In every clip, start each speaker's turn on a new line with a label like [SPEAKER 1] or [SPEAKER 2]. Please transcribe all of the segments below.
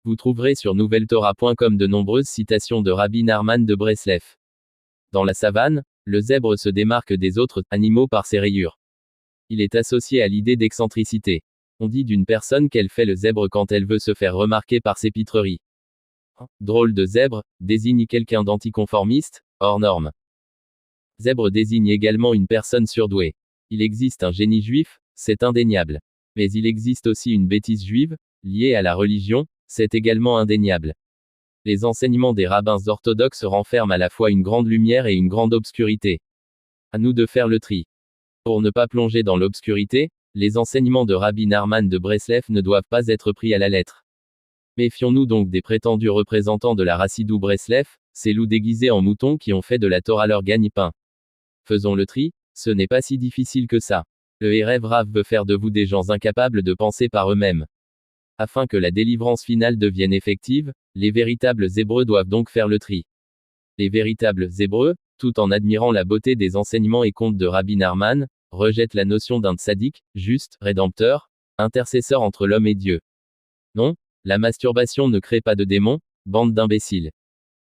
[SPEAKER 1] Vous trouverez sur nouvelletorah.com de nombreuses citations de Rabbi Nachman de Breslev. Dans la savane, le zèbre se démarque des autres animaux par ses rayures. Il est associé à l'idée d'excentricité. On dit d'une personne qu'elle fait le zèbre quand elle veut se faire remarquer par ses pitreries. Drôle de zèbre désigne quelqu'un d'anticonformiste, hors norme. Zèbre désigne également une personne surdouée. Il existe un génie juif, c'est indéniable. Mais il existe aussi une bêtise juive, liée à la religion, c'est également indéniable. Les enseignements des rabbins orthodoxes renferment à la fois une grande lumière et une grande obscurité. À nous de faire le tri. Pour ne pas plonger dans l'obscurité, les enseignements de Rabbi Nachman de Breslev ne doivent pas être pris à la lettre. Méfions-nous donc des prétendus représentants de la Rassidou Breslev, ces loups déguisés en moutons qui ont fait de la Torah leur gagne-pain. Faisons le tri, ce n'est pas si difficile que ça. Le Erev Rav veut faire de vous des gens incapables de penser par eux-mêmes. Afin que la délivrance finale devienne effective, les véritables Hébreux doivent donc faire le tri. Les véritables Hébreux, tout en admirant la beauté des enseignements et contes de Rabbi Nachman, rejettent la notion d'un tzaddik, juste, rédempteur, intercesseur entre l'homme et Dieu. Non, la masturbation ne crée pas de démons, bande d'imbéciles.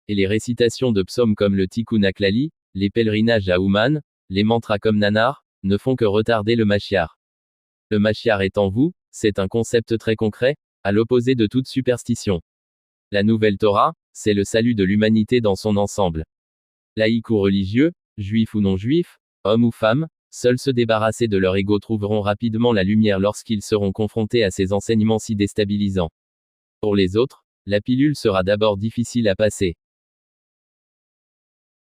[SPEAKER 1] Et les récitations de psaumes comme le Tikkun HaKlali, les pèlerinages à Ouman, les mantras comme Nanar, ne font que retarder le Mashiach. Le Mashiach est en vous, c'est un concept très concret, à l'opposé de toute superstition. La nouvelle Torah, c'est le salut de l'humanité dans son ensemble. Laïcs ou religieux, juifs ou non juifs, hommes ou femmes, seuls se débarrasser de leur ego trouveront rapidement la lumière lorsqu'ils seront confrontés à ces enseignements si déstabilisants. Pour les autres, la pilule sera d'abord difficile à passer.